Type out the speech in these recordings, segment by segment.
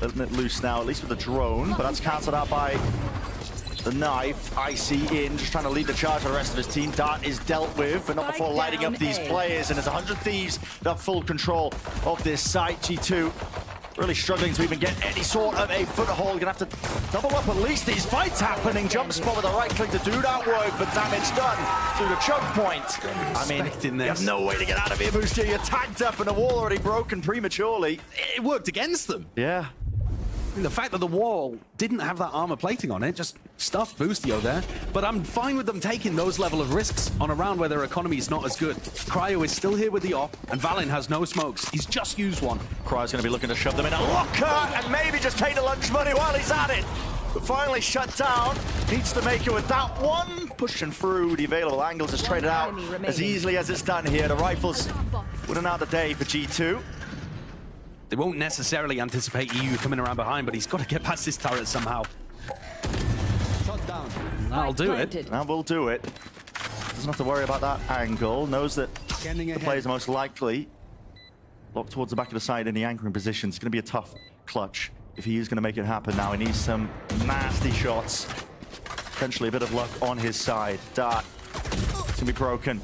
letting it loose now, at least with the drone, but that's cancelled out by the knife. Icy in, just trying to lead the charge for the rest of his team. Dart is dealt with, but not before lighting up these players, and there's 100 Thieves that have full control of this site. G2 really struggling to even get any sort of a foothold. Gonna have to double up at least. These fights happening. Jump spot with the right click to do that work, but damage done through the choke point. I mean, you have no way to get out of here, Boostia. You're tagged up and the wall already broken prematurely. It worked against them. Yeah. I mean, the fact that the wall didn't have that armor plating on it just stuffed Boostio there. But I'm fine with them taking those level of risks on a round where their economy is not as good. Cryo is still here with the op, and Valin has no smokes. He's just used one. Cryo's going to be looking to shove them in a locker and maybe just take the lunch money while he's at it. But finally shut down. Needs to make it with that one. Pushing through the available angles, just traded out as easily as it's done here. The rifles wouldn't out the day for G2. They won't necessarily anticipate EU coming around behind, but he's got to get past this turret somehow. Shot down. That'll do it. That will do it. Doesn't have to worry about that angle. Knows that the players are most likely locked towards the back of the side in the anchoring position. It's going to be a tough clutch if he is going to make it happen now. He needs some nasty shots. Potentially a bit of luck on his side. Dart. It's going to be broken.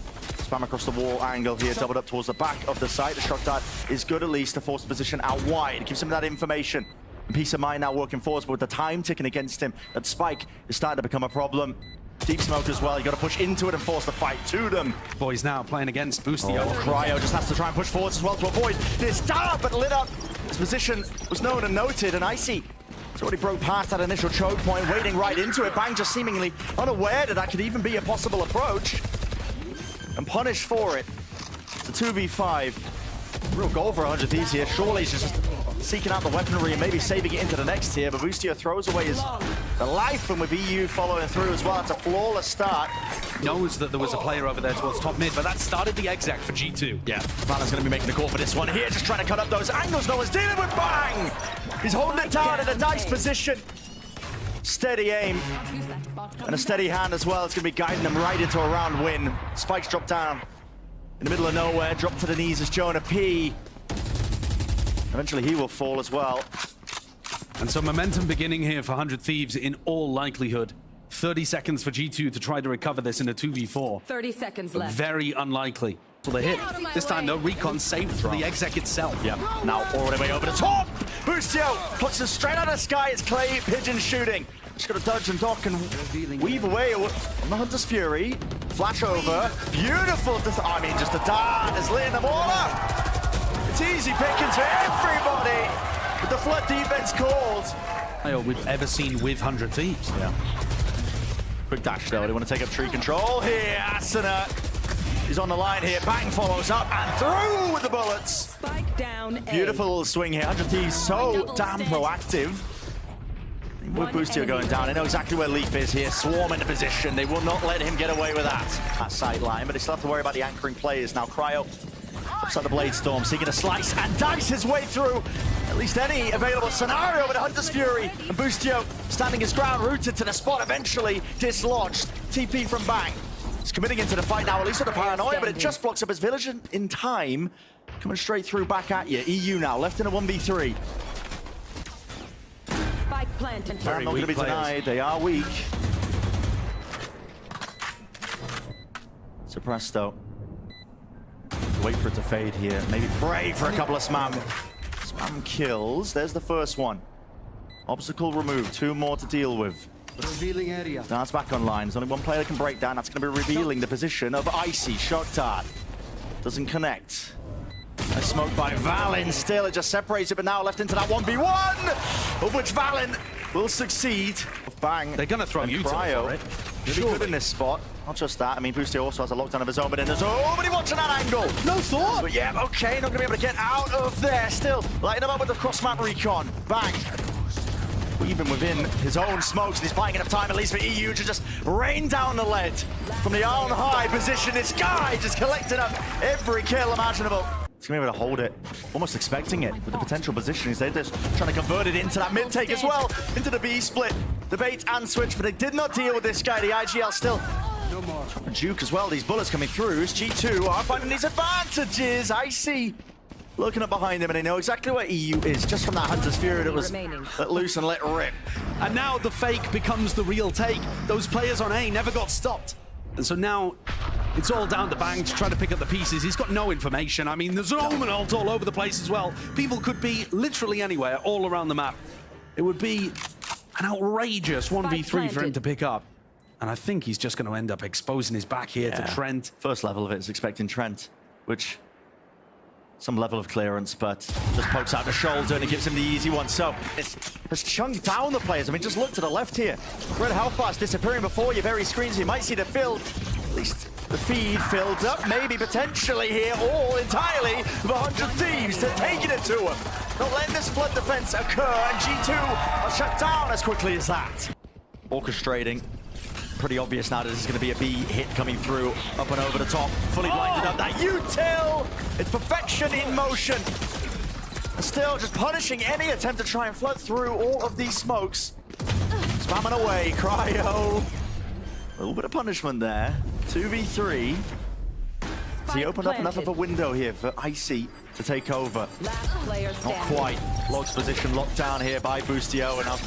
Spam across the wall angle here, doubled up towards the back of the site. The shock dart is good at least to force the position out wide. It gives him that information. And peace of mind now working forwards, but with the time ticking against him, that spike is starting to become a problem. Deep smoke as well. You got to push into it and force the fight to them. Boys now playing against Boostio. Cryo just has to try and push forwards as well to avoid this dart, but lit up. His position was known and noted, and Icy has already broke past that initial choke point, wading right into it. Bang just seemingly unaware that that could even be a possible approach. And punished for it. It's a 2v5. Real goal for 100 Thieves here. Surely he's just seeking out the weaponry and maybe saving it into the next tier, but Boostio throws away the life, and with EU following through as well, it's a flawless start. Knows that there was a player over there towards top mid, but that started the exec for G2. Yeah, Valen's going to be making the call for this one here, just trying to cut up those angles. No one's dealing with. Bang! He's holding it down in a nice position. Steady aim and a steady hand as well. It's going to be guiding them right into a round win. Spikes drop down in the middle of nowhere, drop to the knees as Jonah P. Eventually he will fall as well. And so momentum beginning here for 100 Thieves in all likelihood. 30 seconds for G2 to try to recover this in a 2v4. 30 seconds left. Very unlikely. So they hit. This time though, recon saved for the exec itself. Yeah, now all the way over the top. Boostio puts it straight out of the sky. It's Clay Pigeon shooting. Just got to dodge and dock and weave away on the Hunter's Fury. Flash over. Beautiful. I mean, just a dart is laying them all up. It's easy pickings for everybody. With the flood defense called. We've ever seen with 100 Thieves. Yeah. Quick dash though. They want to take up tree control here. Asuna is on the line here. Bang follows up and through with the bullets. Spike down. Beautiful little swing here. 100 Thieves so damn proactive. With Boostio going down, they know exactly where Leaf is here. Swarm into position. They will not let him get away with that sideline, but they still have to worry about the anchoring players. Now Cryo looks like the Blade Storm, seeking to slice and dice his way through at least any available scenario with Hunter's Fury. And Boostio standing his ground, rooted to the spot, eventually dislodged. TP from Bang. He's committing into the fight now, at least with the paranoia, but it just blocks up his village in time. Coming straight through back at you. EU now, left in a 1v3. Very not going to be denied. They are weak. Suppressed though. Wait for it to fade here. Maybe pray for a couple of spam kills. There's the first one. Obstacle removed. 2 more to deal with. Revealing area. Now it's back online. There's only one player that can break down. That's going to be revealing the position of Icy. Shock dart. Doesn't connect. A smoke by Valin. Still, it just separates it, but now left into that 1v1, of which Valin will succeed. Bang. They're going to throw you Cryo. Really good in this spot. Not just that. I mean, Boostio also has a lockdown of his own, but then there's nobody watching that angle. No thought. But yeah, okay, not going to be able to get out of there. Still, lighting him up with the cross-map recon. Bang. Even within his own smokes, and he's buying enough time at least for EU to just rain down the lead. From the on high position, this guy just collecting up every kill imaginable. He's going to be able to hold it, almost expecting it with the potential positionings. They're just trying to convert it into that mid-take as well, into the B split. The bait and switch, but they did not deal with this guy. The IGL still trying to juke as well. These bullets coming through. G2 are finding these advantages. Icy looking up behind him, and they know exactly where EU is, just from that Hunter's Fury that was Remaining. let loose and let rip. And now the fake becomes the real take. Those players on A never got stopped. And so now it's all down to Bang to try to pick up the pieces. He's got no information. I mean, there's an Omen ult all over the place as well. People could be literally anywhere, all around the map. It would be an outrageous 1v3 for him to pick up. And I think he's just going to end up exposing his back here to Trent. First level of it is expecting Trent, which some level of clearance, but just pokes out the shoulder and it gives him the easy one. So it's chunked down the players. I mean, just look to the left here. Red health bars disappearing before your very screens. You might see the fill, at least the feed filled up, maybe potentially here, all entirely the 100 Thieves to taking it to him. Not letting this flood defense occur, and G2 are shut down as quickly as that. Orchestrating. Pretty obvious now that this is going to be a B hit coming through, up and over the top, fully blinded up. That util! It's perfection in motion. And still just punishing any attempt to try and flood through all of these smokes. Spamming away, Cryo. A little bit of punishment there. 2v3. Has he opened up enough of a window here for Icy to take over? Last player Not standing. quite. Log's position locked down here by Boostio, and now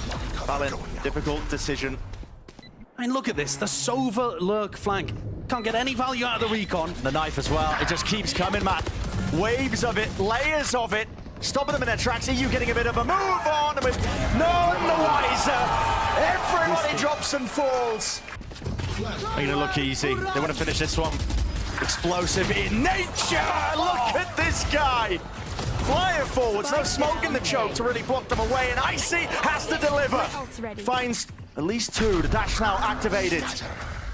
Valen, difficult decision. I mean, look at this. The Sova lurk flank. Can't get any value out of the recon. The knife as well. It just keeps coming, man. Waves of it, layers of it. Stopping them in their tracks. EU getting a bit of a move on, and with none the wiser. Everybody drops and falls. Ain't gonna look easy. They want to finish this one. Explosive in nature. Look at this guy. Flying forwards, no smoke in the choke to really block them away, and Icy has to deliver. Finds at least two. The dash now activated.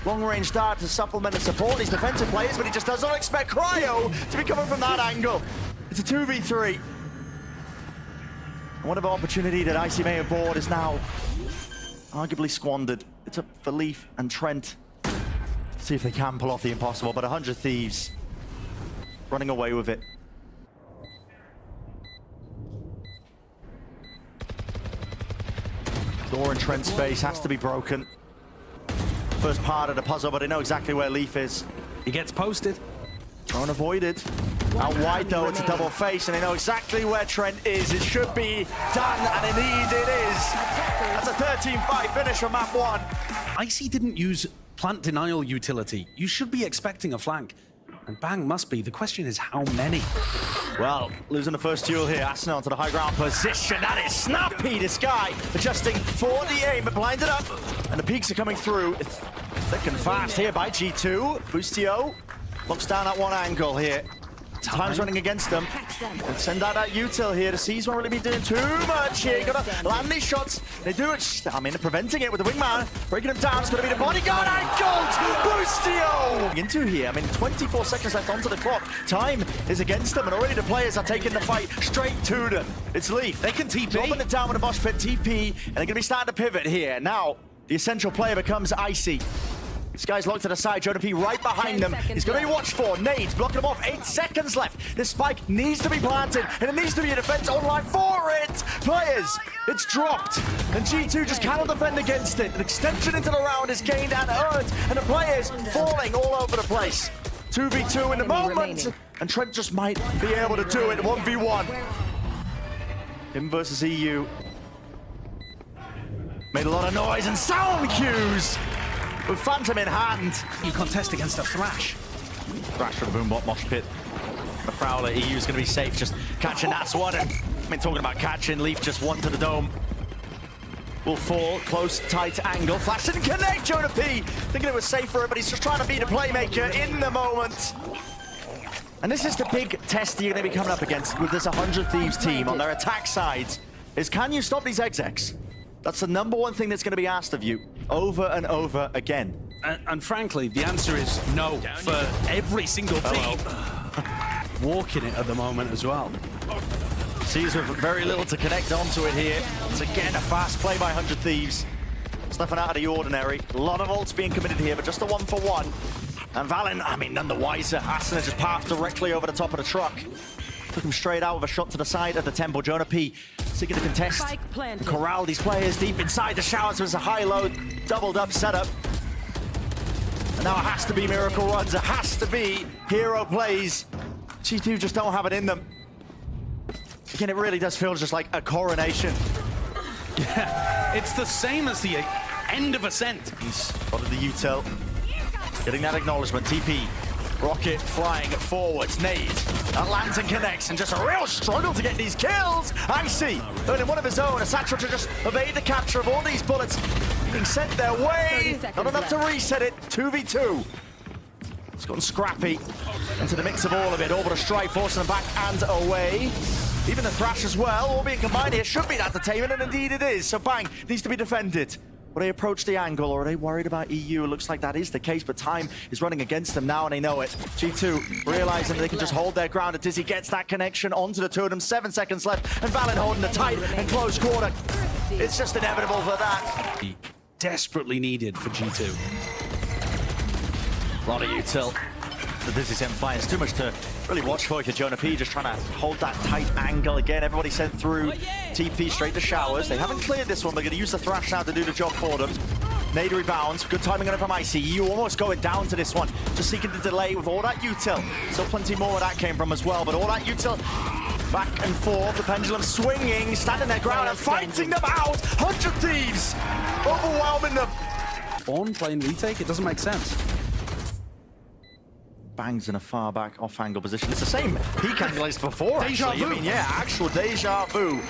Long-range dart to supplement and support these defensive players, but he just does not expect Cryo to be coming from that angle. It's a 2v3. One of the opportunity that Icy may have bought is now arguably squandered. It's up for Leaf and Trent. See if they can pull off the impossible, but 100 Thieves running away with it. Door in Trent's face has to be broken. First part of the puzzle, but they know exactly where Leaf is. He gets posted. Drone avoided. Out wide though, it's a double face, and they know exactly where Trent is. It should be done, and indeed it is. That's a 13-5 finish on map 1. Icy didn't use plant denial utility. You should be expecting a flank. And Bang must be. The question is how many? Well, losing the first duel here. Asna onto the high ground position. That is snappy, this guy. Adjusting for the aim, but blinded up. And the peaks are coming through. It's thick and fast here by G2. Boostio looks down at one angle here. Time's running against them. And send out that util here. The C's won't really be doing too much here. Gotta land these shots. They do it. I mean, they're preventing it with the wingman. Breaking him down. It's gonna be the bodyguard. Angled! Boostio! Into here. I mean, 24 seconds left onto the clock. Time is against them, and already the players are taking the fight straight to them. It's Leaf. They can TP. Dropping it down with a Bosch Pit TP, and they're gonna be starting to pivot here. Now, the essential player becomes Icy. This guy's locked to the side, Jonah P right behind them. He's going to be watched for. Nades blocking him off. 8 seconds left. This spike needs to be planted, and it needs to be a defense online for it. Players, it's dropped, and G2 just cannot defend against it. An extension into the round is gained and earned, and the players falling all over the place. 2v2 in the moment, and Trent just might be able to do it. 1v1. Him versus EU. Made a lot of noise and sound cues. With Phantom in hand. You contest against a Thrash. Thrash for the Boombot Mosh Pit. The Prowler, EU's going to be safe, just catching that one. And I mean, talking about catching, Leaf just one to the dome. Will fall, close, tight angle. Flash didn't connect, Jonah P. Thinking it was safe for him, but he's just trying to beat a playmaker in the moment. And this is the big test you're going to be coming up against with this 100 Thieves team on their attack sides, is can you stop these execs? That's the number one thing that's going to be asked of you over and over again. And frankly, the answer is no for every single team. Walking it at the moment as well. Sees with very little to connect onto it here. It's again a fast play by 100 Thieves. It's nothing out of the ordinary. A lot of ults being committed here, but just a 1-for-1. And Valen, I mean, none the wiser. Asuna just passed directly over the top of the truck. Took him straight out with a shot to the side of the temple. Jonah P seeking to contest. Corral these players deep inside the showers. There's a high-low, doubled-up setup. And now it has to be miracle runs. It has to be hero plays. G2 just don't have it in them. Again, it really does feel just like a coronation. Yeah, it's the same as the end of Ascent. He's spotted the util. Getting that acknowledgement. TP. Rocket flying forwards. Nade. That lands and connects, and just a real struggle to get these kills. Icy earning one of his own. A Satchel to just evade the capture of all these bullets being sent their way. Not enough to reset it. 2v2. It's gotten scrappy into the mix of all of it. Orbital strike forcing them back and away. Even the Thrash as well, all being combined here, should be an entertainment, and indeed it is. So Bang needs to be defended. Will they approach the angle, or are they worried about EU? It looks like that is the case, but time is running against them now, and they know it. G2 realizing that they can just hold their ground, and Dizzy gets that connection onto the two of them. 7 seconds left, and Valen holding the tight and close quarter. It's just inevitable for that. Desperately needed for G2. A lot of util. The Dizzy's in flying. It's too much to really watch for Jonah P, just trying to hold that tight angle again. Everybody sent through. TP straight to showers. They haven't cleared this one. They're going to use the Thrash now to do the job for them. Nade rebounds. Good timing on it from Icy. You almost going down to this one. Just seeking to delay with all that util. Still plenty more where that came from as well, but all that util back and forth. The pendulum swinging, standing their ground and fighting them out. 100 Thieves overwhelming them. Spawn playing retake, it doesn't make sense. Bangs in a far back off-angle position. It's the same peak angle as before, actually. I mean, yeah, actual deja vu.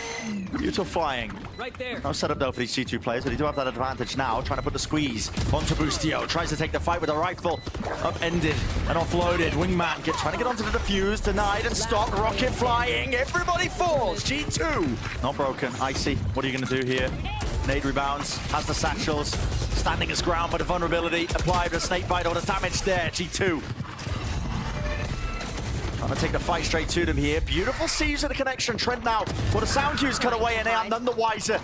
Util flying. Right there. No setup, though, for these G2 players, but they do have that advantage now, trying to put the squeeze onto Boostio. Tries to take the fight with a rifle. Upended and offloaded. Wingman trying to get onto the defuse. Denied and stopped. Rocket flying. Everybody falls. G2. Not broken. Icy, what are you going to do here? Nade rebounds. Has the satchels. Standing his ground, but a vulnerability applied with a snake bite or the damage there. G2. Trying to take the fight straight to them here. Beautiful sees of the connection. Trent now. Well, the sound cues cut away, and they are none the wiser.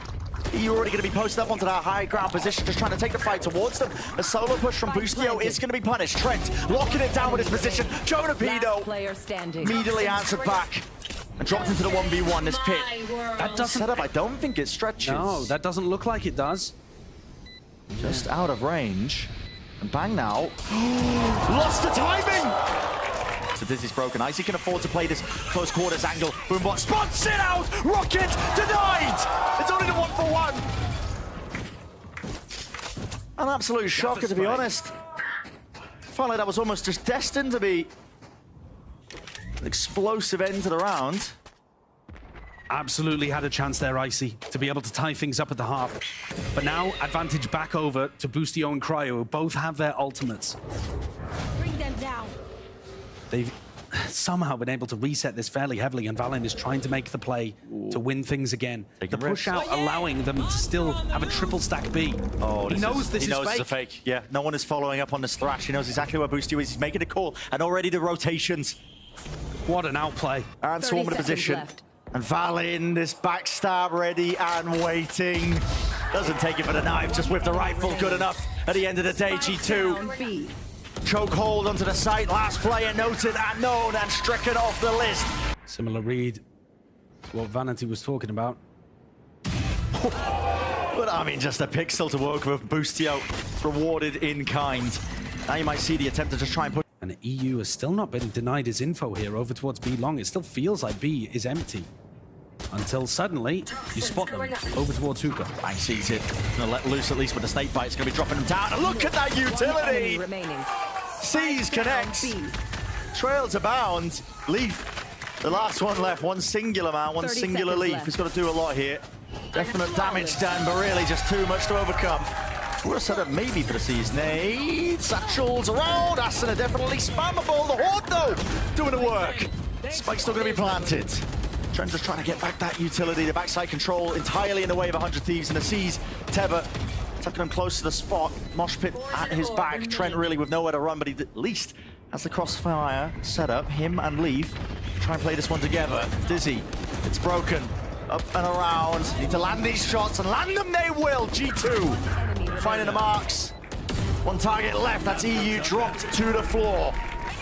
You're already going to be posted up onto that high ground position, just trying to take the fight towards them. A solo push from Boostio is going to be punished. Trent locking it down with his position. Jonah P, though, immediately answered back and dropped into the 1v1. This pit. That doesn't set up. I don't think it stretches. No, that doesn't look like it does. Just out of range. And Bang now. Lost the timing! So Dizzy's broken. Icy can afford to play this close quarters angle. Boombot spots it out! Rocket denied! It's only the 1-for-1. An absolute shocker, to be honest. Felt like that was almost just destined to be an explosive end to the round. Absolutely had a chance there, Icy, to be able to tie things up at the half. But now, advantage back over to Boostio and Cryo, who both have their ultimates. Bring them down. They've somehow been able to reset this fairly heavily, and Valen is trying to make the play to win things again. Taking the push risks. out allowing them to still have a triple stack B. Oh, he knows this is it's a fake. Yeah, no one is following up on this Thrash. He knows exactly where Boostio is. He's making a call, and already the rotations. What an outplay. And swarm in position. Left. And Valen, this backstab ready and waiting. Doesn't take it for the knife, just with the rifle. Good enough at the end of the day, G2. Choke hold onto the site. Last player noted and known and stricken off the list. Similar read to what Vanity was talking about. But I mean, just a pixel to work with. Boostio rewarded in kind. Now you might see the attempt to just try and put. And the EU has still not been denied his info here over towards B long. It still feels like B is empty. Until suddenly, you spot them over towards Hookah. Bang sees it. Gonna let loose at least with the snake bite. It's gonna be dropping them down. And look at that utility! Sees connects. Trails abound. Leaf, the last one left. One singular man, one singular Leaf. He's got to do a lot here. Definite damage done, but really just too much to overcome. We're set up maybe for the Seas. Nade, satchels around. Asuna definitely spammable. The Horde, though, doing the work. Spike's still going to be planted. Trent just trying to get back that utility. The backside control entirely in the way of 100 Thieves in the Seas. Teba tucking him close to the spot. Mosh pit at his back. Trent really with nowhere to run, but he at least has the crossfire set up. Him and Leaf try and play this one together. Dizzy, it's broken. Up and around. Need to land these shots, and land them they will. G2 finding the marks. One target left. That's EU dropped to the floor.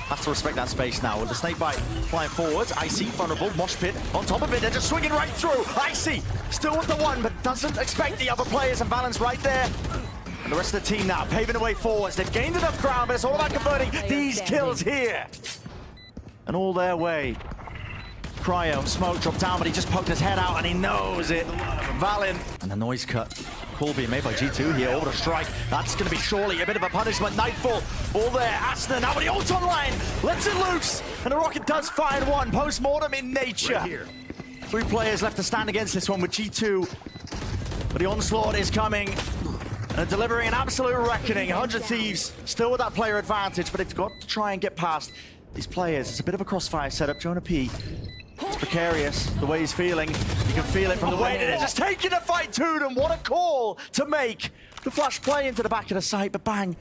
Has to respect that space now with the snake bite flying forwards. Icy vulnerable. Mosh pit on top of it. They're just swinging right through. Icy still with the one, but doesn't expect the other players, and Balance right there. And the rest of the team now paving the way forwards. They've gained enough ground, but it's all about converting these kills here. And all their way. Cryo, smoke dropped down, but he just poked his head out and he knows it. Valin. And the noise cut. Call being made by G2 here. Order strike. That's going to be surely a bit of a punishment. Nightfall. All there. Aston now with the ult online. Lets it loose. And the rocket does find one. Post-mortem in nature. Right here. 3 players left to stand against this one with G2. But the onslaught is coming. And delivering an absolute reckoning. 100 Thieves still with that player advantage, but they've got to try and get past these players. It's a bit of a crossfire setup. Jonah P. It's precarious, the way he's feeling. You can feel it from the way they're just taking the fight to them. What a call to make. The flash play into the back of the site, but bang.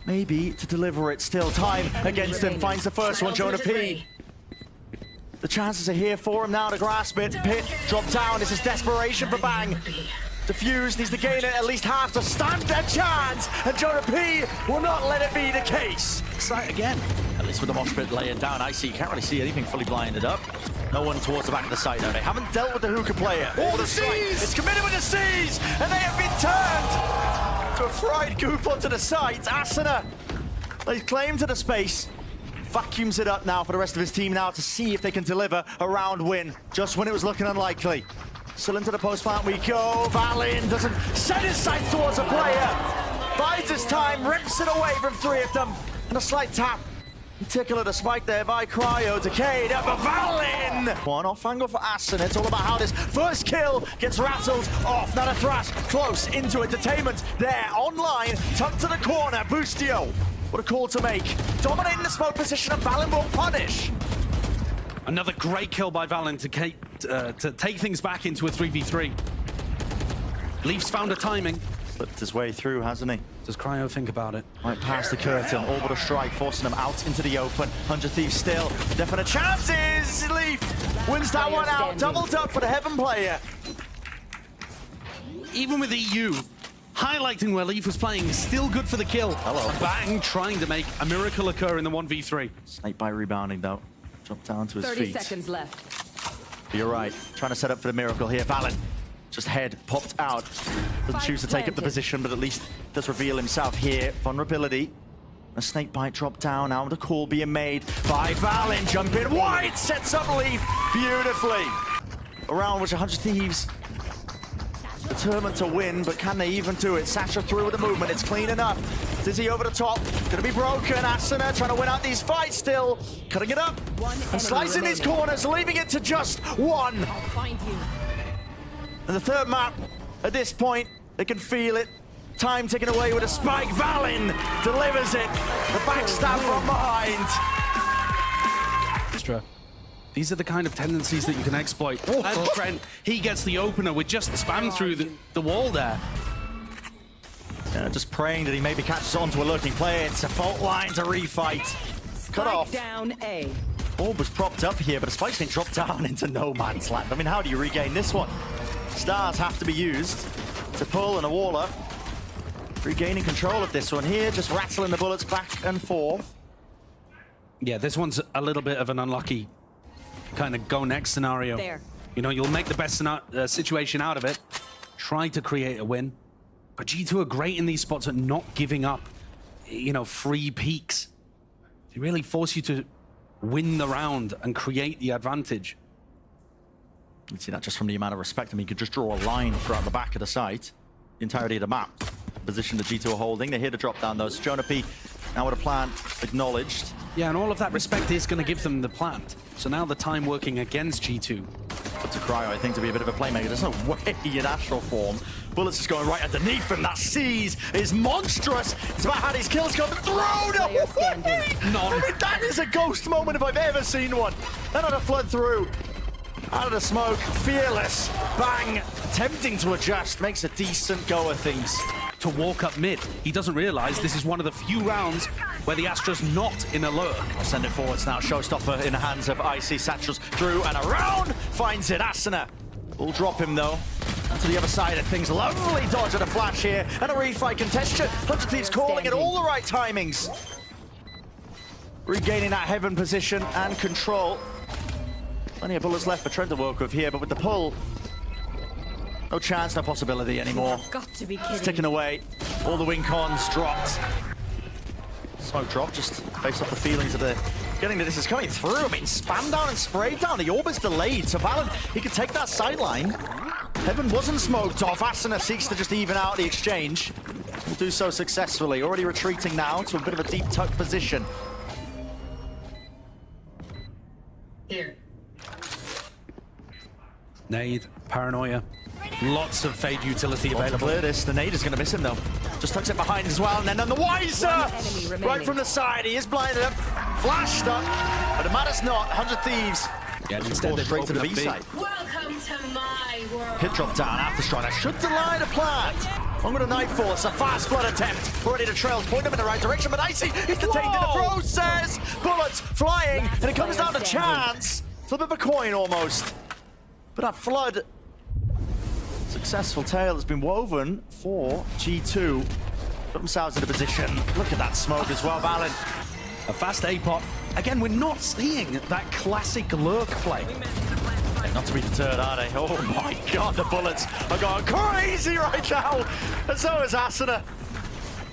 Maybe to deliver it. Still time against him. Finds the first one, Jonah P. The chances are here for him now to grasp it. Pit, drop down. This is desperation for Bang. Diffuse needs to gain it at least half to stand a chance. And Jonah P will not let it be the case. Sight again. At least with the mosh pit laying down, I see. Can't really see anything fully blinded up. No one towards the back of the site, though. They haven't dealt with the hookah player. Oh, the Seas! It's committed with the Seas! And they have been turned to a fried goop onto the site. Asuna lays claim to the space. Vacuums it up now for the rest of his team now to see if they can deliver a round win. Just when it was looking unlikely. Still into the post plant we go. Valin doesn't set his sights towards a player. Bides his time, rips it away from 3 of them. And a slight tap. Tickle at a spike there by Cryo. Decayed up a Valin. One off angle for Aston. It's all about how this first kill gets rattled off. Now the Thrash close into entertainment. There, online, tucked to the corner. Boostio. What a call to make. Dominating the smoke position and Valin will punish. Another great kill by Valin to take things back into a 3v3. Leafs found a timing. Slipped his way through, hasn't he? Does Cryo think about it? Right past the curtain, orbital strike, forcing them out into the open. 100 Thieves still. Definite chances! Leaf wins that one out. Doubled up for the Heaven player. Even with EU, highlighting where Leaf was playing, still good for the kill. Hello. Bang, trying to make a miracle occur in the 1v3. Snake by rebounding, though. Dropped down to his 30 feet. seconds left. But you're right. Trying to set up for the miracle here. Valin. Just head popped out. Doesn't choose to take up the position, but at least does reveal himself here. Vulnerability. A snake bite dropped down. Now the call being made by Valin. Jump in wide. Sets up Leaf beautifully. Around which 100 Thieves determined to win, but can they even do it? Sasha through with the movement. It's clean enough. Dizzy over the top. Gonna be broken. Asuna trying to win out these fights still. Cutting it up. And slicing these corners, leaving it to just one. I'll find you. And the third map, at this point, they can feel it. Time taken away with a spike. Valin delivers it. The backstab from behind. Extra. These are the kind of tendencies that you can exploit. And Trent, he gets the opener with just spam through the wall there. Yeah, just praying that he maybe catches on to a lurking player. It's a fault line to refight. Cut off. Down A. Orb was propped up here, but a spike's been dropped down into no man's land. I mean, how do you regain this one? Stars have to be used to pull and a wall up. Regaining control of this one here, just rattling the bullets back and forth. Yeah, this one's a little bit of an unlucky kind of go next scenario. There. You know, you'll make the best situation out of it. Try to create a win. But G2 are great in these spots at not giving up, you know, free peaks. They really force you to win the round and create the advantage. You can see that just from the amount of respect. I mean, you could just draw a line throughout the back of the site. The entirety of the map. Position the G2 are holding. They're here to drop down, though. So Jonah P now with a plant acknowledged. Yeah, and all of that respect is going to give them the plant. So now the time working against G2. But to Cryo, I think, to be a bit of a playmaker. There's no way in astral form. Bullets is going right underneath him. That seize is monstrous. It's about how these kills come thrown. I mean, that is a ghost moment if I've ever seen one. Then on a flood through. Out of the smoke, fearless. Bang. Attempting to adjust. Makes a decent go of things. To walk up mid. He doesn't realize this is one of the few rounds where the Astra's not in a lurk. I'll send it forwards now. Showstopper in the hands of Icy. Satchels through and around. Finds it. Asuna will drop him, though. And to the other side of things. Lovely dodge and a flash here. And a refight contestation. 100 Thieves calling at all the right timings. Regaining that heaven position and control. Plenty of bullets left for Trent to work with here, but with the pull, no chance, no possibility anymore. Got to be kidding. It's ticking away. All the win cons dropped. Smoke drop, just based off the feelings of the forgetting that this is coming through. I mean, spam down and spray down. The orb is delayed, so Valen, he can take that sideline. Heaven wasn't smoked off. Asuna seeks to just even out the exchange. Will do so successfully. Already retreating now to a bit of a deep tuck position. Here. Nade, paranoia. Lots of Fade utility available. Clear this. The nade is going to miss him, though. Just tucks it behind as well. And then on the Wiser! Right from the side. He is blinded up. Flashed up. But it matters not. 100 Thieves. Yeah, instead they've straight to the opened B up side. Welcome to my world. Hit drop down after strike. That should delay the plant. I'm going to Nightfall. It's a fast flood attempt. Ready to trail. Point him in the right direction. But Icy is detained in the process. Bullets flying. And it comes down to chance. Flip of a coin almost. But that flood. Successful tale has been woven for G2. Put themselves in a position. Look at that smoke as well, Valen. A fast A-pop. Again, we're not seeing that classic lurk play. Not to be deterred, are they? Oh my god, the bullets are going crazy right now. And so is Asuna.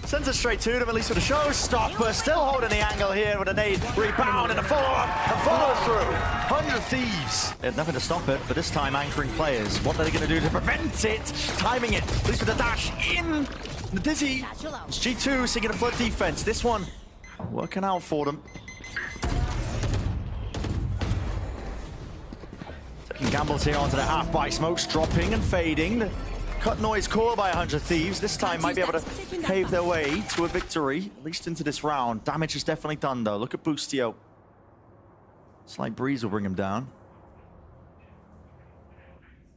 Sends it straight to them, at least with a showstopper. Still holding the angle here with a nade rebound and a follow-up and follow-through. 100 Thieves. They have nothing to stop it, but this time anchoring players. What are they going to do to prevent it? Timing it, at least with the dash in. The Dizzy. It's G2 seeking a flood defense. This one working out for them. Taking gambles here onto the half by smokes, dropping and fading. The cut noise called by 100 Thieves. This time might be able to pave their way to a victory, at least into this round. Damage is definitely done though. Look at Boostio. Slight breeze will bring him down.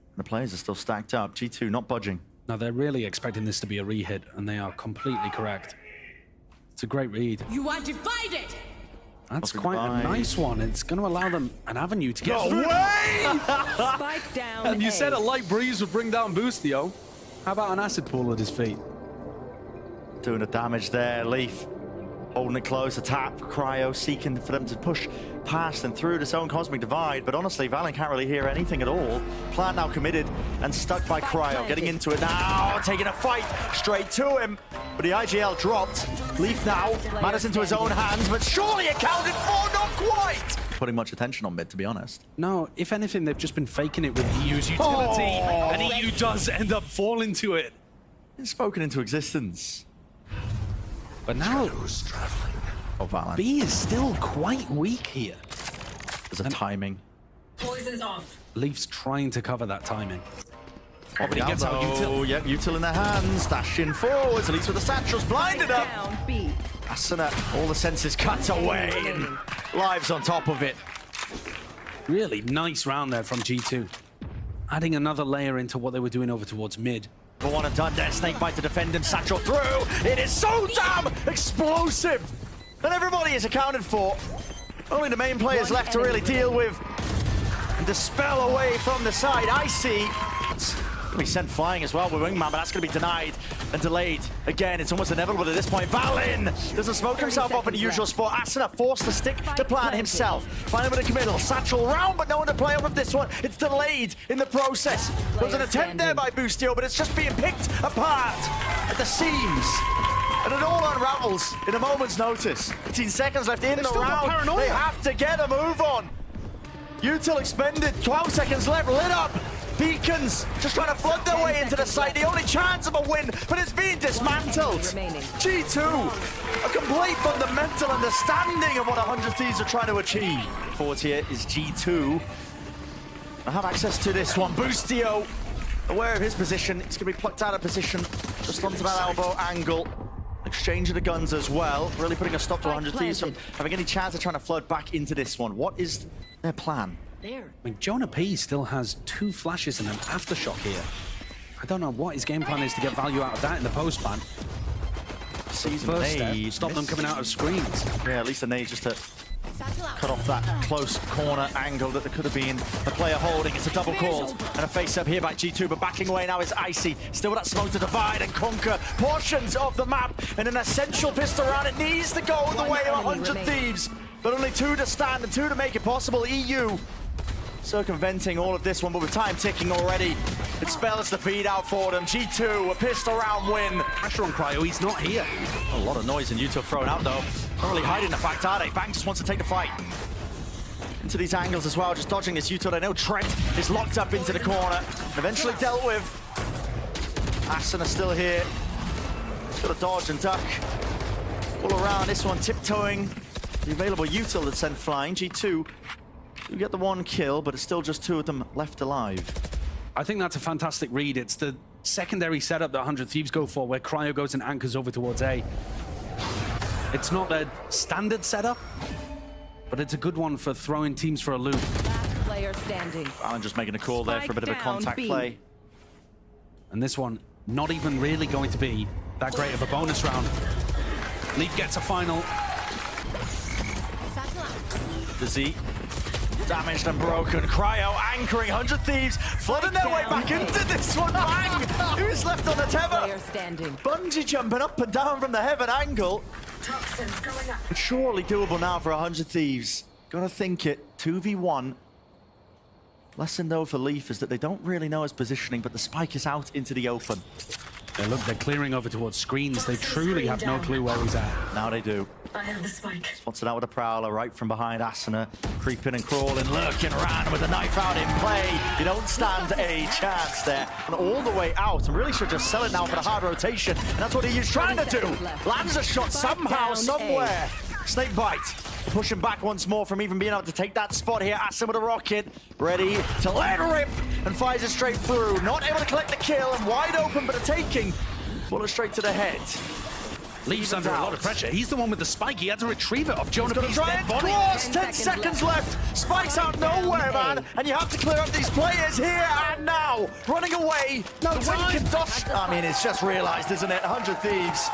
And the players are still stacked up. G2 not budging. Now they're really expecting this to be a re-hit, and they are completely correct. It's a great read. You are divided. That's quite a nice one. It's going to allow them an avenue to get through. Spike down. And you A. said a light breeze would bring down Boostio. How about an acid pool at his feet? Doing the damage there. Leaf holding it close. A tap. Cryo seeking for them to push past and through this own cosmic divide. But honestly, Valen can't really hear anything at all. Plant now committed and stuck by Cryo. Getting into it now. Taking a fight straight to him. But the IGL dropped. Leaf now matters into his own hands, but surely accounted for, not quite. Putting much attention on mid, to be honest. No, if anything, they've just been faking it with EU's utility. And EU does end up falling to it. It's spoken into existence. But now, Oh, Valen. B is still quite weak here. There's a timing. Poison's off. Leaf's trying to cover that timing. But he gets out Util. Yep, Util in their hands. Dashing forwards, at least with the satchels blinded up. Down B. Asuna, all the senses cut away. And lives on top of it. Really nice round there from G2. Adding another layer into what they were doing over towards mid. But one and done there. Snakebite to defend him. Satchel through. It is so damn explosive. And everybody is accounted for. Only the main players left to really deal with and dispel away from the side. Icy. It's going to be sent flying as well with Wingman, but that's going to be denied and delayed. Again, it's almost inevitable at this point. Valen doesn't smoke himself off in the usual spot. Asuna forced to stick to plan himself. Finally with a committal. Satchel round, but no one to play off of this one. It's delayed in the process. There was an attempt there by Boostio, but it's just being picked apart at the seams. And it all unravels in a moment's notice. 18 seconds left in the round. They have to get a move on. Util expended, 12 seconds left, lit up. Beacons just trying to flood their way into the site. The only chance of a win, but it's being dismantled. G2, a complete fundamental understanding of what 100 Thieves are trying to achieve. Forward here is G2. I have access to this one. Boostio, aware of his position. It's going to be plucked out of position just onto that elbow angle. Exchange of the guns as well. Really putting a stop to 100 Thieves from having any chance of trying to flood back into this one. What is their plan? I mean, Jonah P still has 2 flashes and an aftershock here. I don't know what his game plan is to get value out of that in the post ban. First step, stop them coming out of screens. Yeah, at least a nade just to cut off that close corner angle that there could have been a player holding. It's a double call and a face up here by G2, but backing away now is Icy. Still with that smoke to divide and conquer portions of the map, and an essential pistol round. It needs to go the way of 100 Thieves, but only 2 to stand and 2 to make it possible. EU circumventing all of this one, but with time ticking already, it spells the feed out for them. G2, a pistol round win. Pressure on Cryo, he's not here. A lot of noise and Util thrown out though. Not really hiding the fact, are they? Bang just wants to take the fight. Into these angles as well, just dodging this U-turn. I know Trent is locked up into the corner. Eventually dealt with. Asuna still here. Got to dodge and duck. All around, this one tiptoeing. The available util that sent flying. G2 do get the one kill, but it's still just two of them left alive. I think that's a fantastic read. It's the secondary setup that 100 Thieves go for, where Cryo goes and anchors over towards A. It's not a standard setup, but it's a good one for throwing teams for a loop. Last player standing. Alan just making a call there for a bit of a Spike contact down B. play. And this one, not even really going to be that great of a bonus round. Leaf gets a final. The Z. Damaged and broken. Cryo anchoring 100 Thieves, flooding their way back into this one. Bang! Who is left on the tether? Player standing. Bungee jumping up and down from the heaven angle. Toxins going up. But surely doable now for 100 Thieves. Gotta think it. 2v1. Lesson though for Leaf is that they don't really know his positioning, but the spike is out into the open. Yeah, look, they're clearing over towards screens. They truly have no clue where he's at. Now they do. I have the spike. Spots it out with a prowler right from behind Asuna. Creeping and crawling, lurking around with the knife out in play. You don't stand a chance there. And all the way out, and really should just sell it now for the hard rotation. And that's what he's trying to do. Lands a shot somehow, somewhere. Snake bite. Pushing back once more from even being able to take that spot here. Asuna with a rocket. Ready to let it rip and fires it straight through. Not able to collect the kill and wide open, but a taking. Bullet straight to the head. Leaf's under a lot of pressure. He's the one with the spike. He had to retrieve it off Jonah P's Try dead and body. cross. 10 10 seconds left. Spike's out nowhere, man. And you have to clear up these players here and now. Running away. No time. I mean, it's just realized, isn't it? 100 Thieves.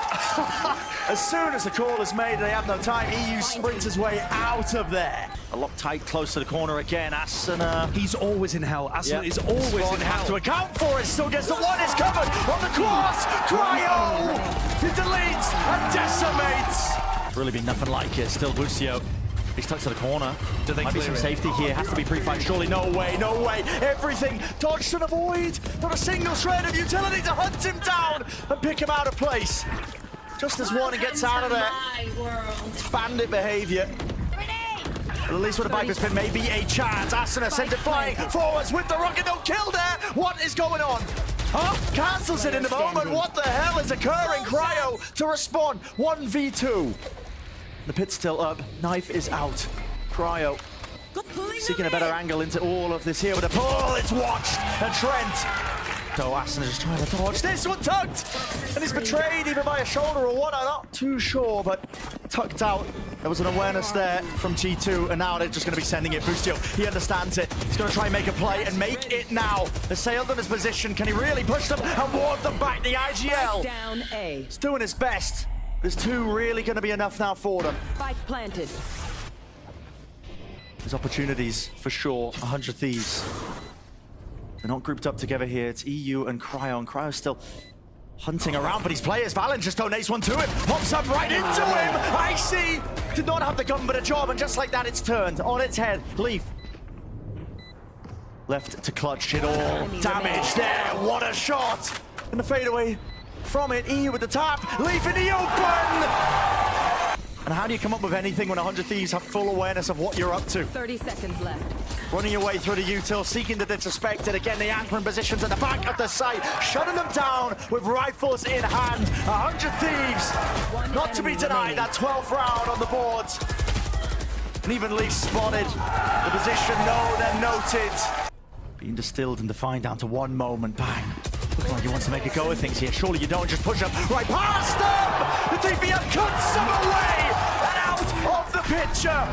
As soon as the call is made, they have no time. EU sprints his way out of there. A lock tight close to the corner again. Asuna. He's always in hell. Asuna Yep. is always Spawn in have to hell. account for it. Still gets the one. Is covered on the cross. Cryo. He deletes and decimates. Really been nothing like it. Still Lucio. He's tucked to the corner. Do they Might be clear some it? safety here. Has to be pre-fight. Surely no way. No way. Everything dodged and avoid. Not a single shred of utility to hunt him down and pick him out of place. Just as one gets out of there. My world. Bandit behavior. But at least with a Viper spin, maybe a chance. Asuna sends it flying forwards with the rocket. No kill there. What is going on? Huh? Cancels it in the moment. What the hell is occurring? Cryo to respawn. 1v2. The pit's still up. Knife is out. Cryo seeking a better angle into all of this here with a pull. It's watched. And Trent. So Asuna just trying to dodge. This one tucked. And he's betrayed either by a shoulder or what. I'm not too sure, but tucked out. There was an awareness there from G2, and now they're just going to be sending it. Bustio, he understands it. He's going to try and make a play and make it now. Assailed on his position. Can he really push them and ward them back? The IGL Down A. is doing his best. There's two really going to be enough now for them. Spike planted. There's opportunities for sure. 100 Thieves. They're not grouped up together here. It's EU and Cryo. And Cryo's still hunting around, but his players. Valen just donates one to him. Pops up right into him. Icy did not have the gun, but a job. And just like that, it's turned on its head. Leaf left to clutch it all. Damage there. What a shot. And the fadeaway from it. EU with the tap. Leaf in the open. And how do you come up with anything when 100 Thieves have full awareness of what you're up to? 30 seconds left. Running your way through the util, seeking the disrespected. Again, the anchoring positions at the back of the site, shutting them down with rifles in hand. 100 Thieves, not to be denied, that 12th round on the board. And even Leaf spotted the position known and noted. Being distilled and defined down to one moment, bang. Looking like he wants to make a go of things here. Surely you don't just push up right past them. The TPM cuts them away and out of the picture.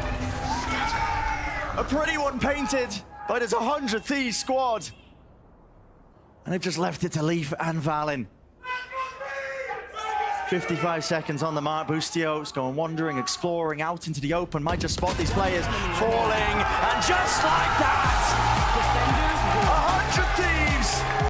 A pretty one painted, but it's 100 Thieves squad. And they've just left it to Leaf and Valen. 55 seconds on the mark. Bustio's going wandering, exploring out into the open. Might just spot these players falling. And just like that, 100 Thieves